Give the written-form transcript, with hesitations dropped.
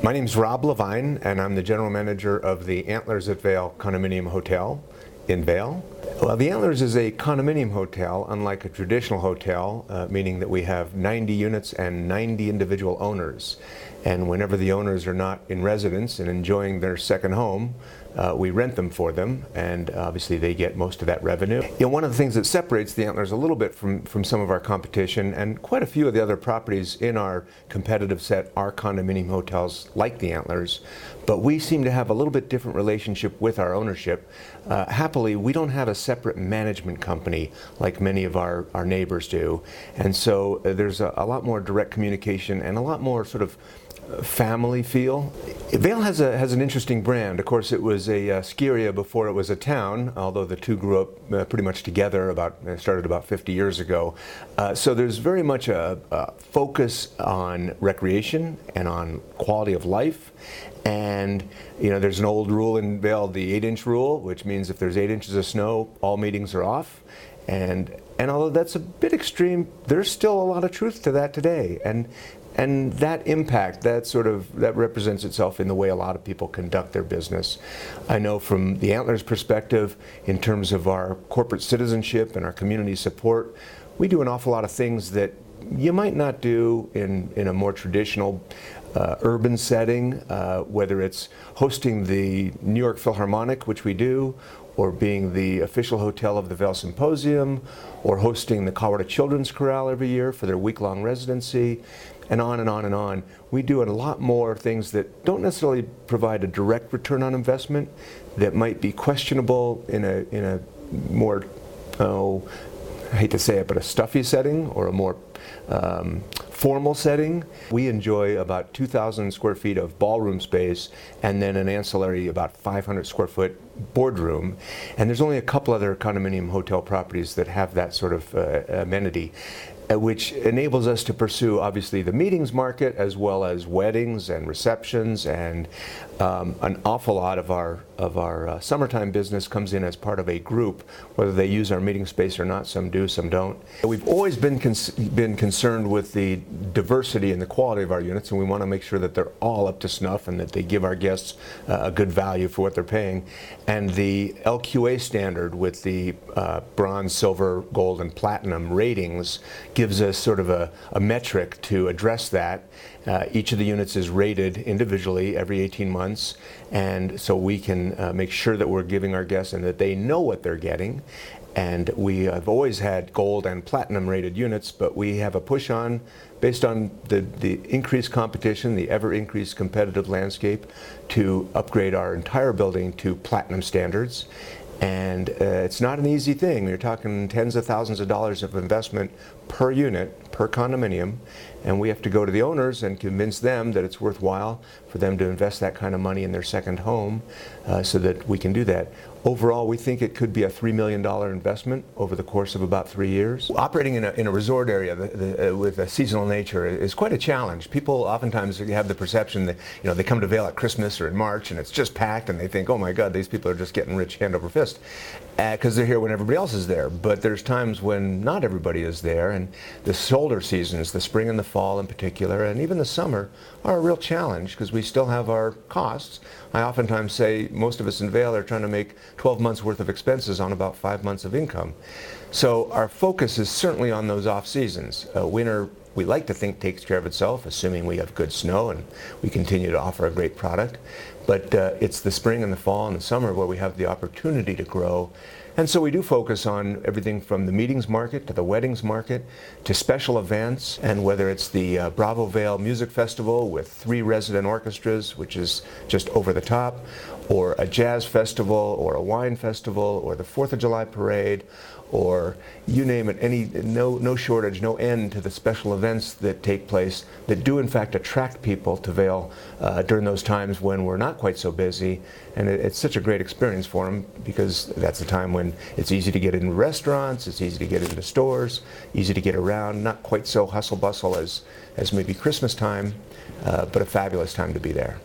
My name's Rob LeVine, and I'm the general manager of the Antlers at Vail Condominium Hotel in Vail. Well, the Antlers is a condominium hotel, unlike a traditional hotel, meaning that we have 90 units and 90 individual owners. And whenever the owners are not in residence and enjoying their second home, we rent them for them, and obviously they get most of that revenue. One of the things that separates the Antlers a little bit from some of our competition, and quite a few of the other properties in our competitive set are condominium hotels like the Antlers, but we seem to have a little bit different relationship with our ownership. Happily, we don't have a separate management company like many of our neighbors do, and so there's a lot more direct communication and a lot more sort of family feel. Vail has an interesting brand. Of course, it was a ski area before it was a town, although the two grew up pretty much together. Started about 50 years ago. So there's very much a focus on recreation and on quality of life. And there's an old rule in Vail, the 8-inch rule, which means if there's 8 inches of snow, all meetings are off. And although that's a bit extreme, there's still a lot of truth to that today. And that impact, that represents itself in the way a lot of people conduct their business. I know from the Antlers perspective, in terms of our corporate citizenship and our community support, we do an awful lot of things that you might not do in a more traditional urban setting, whether it's hosting the New York Philharmonic, which we do, or being the official hotel of the Vail Symposium, or hosting the Colorado Children's Chorale every year for their week-long residency, and on and on and on. We do a lot more things that don't necessarily provide a direct return on investment, that might be questionable in a more, I hate to say it, but a stuffy setting or a more formal setting. We enjoy about 2,000 square feet of ballroom space and then an ancillary about 500 square foot boardroom. And there's only a couple other condominium hotel properties that have that sort of amenity, which enables us to pursue obviously the meetings market as well as weddings and receptions, and an awful lot of our summertime business comes in as part of a group, whether they use our meeting space or not. Some do, some don't. We've always been concerned with the diversity and the quality of our units, and we want to make sure that they're all up to snuff and that they give our guests a good value for what they're paying. And the LQA standard with the bronze, silver, gold, and platinum ratings gives us sort of a metric to address that. Each of the units is rated individually every 18 months, and so we can make sure that we're giving our guests and that they know what they're getting. And we have always had gold and platinum rated units, but we have a push on, based on the increased competition, the ever increased competitive landscape, to upgrade our entire building to platinum standards. And it's not an easy thing. You're talking tens of thousands of dollars of investment per unit, per condominium, and we have to go to the owners and convince them that it's worthwhile for them to invest that kind of money in their second home, so that we can do that. Overall, we think it could be a $3 million investment over the course of about 3 years. Operating in a resort area with a seasonal nature is quite a challenge. People oftentimes have the perception that they come to Vail at Christmas or in March and it's just packed, and they think, oh my God, these people are just getting rich hand over fist, because they're here when everybody else is there. But there's times when not everybody is there, and the shoulder seasons, the spring and the fall in particular, and even the summer, are a real challenge because we still have our costs. I oftentimes say most of us in Vail are trying to make 12 months worth of expenses on about 5 months of income. So our focus is certainly on those off seasons. Winter, we like to think, takes care of itself, assuming we have good snow and we continue to offer a great product. But it's the spring and the fall and the summer where we have the opportunity to grow. And so we do focus on everything from the meetings market to the weddings market to special events, and whether it's the Bravo Vail Music Festival with 3 resident orchestras, which is just over the top, or a jazz festival, or a wine festival, or the 4th of July parade, or you name it, no shortage, no end to the special events that take place that do in fact attract people to Vail during those times when we're not quite so busy. And it's such a great experience for them, because that's the time when it's easy to get into restaurants, it's easy to get into stores, easy to get around, not quite so hustle bustle as maybe Christmas time, but a fabulous time to be there.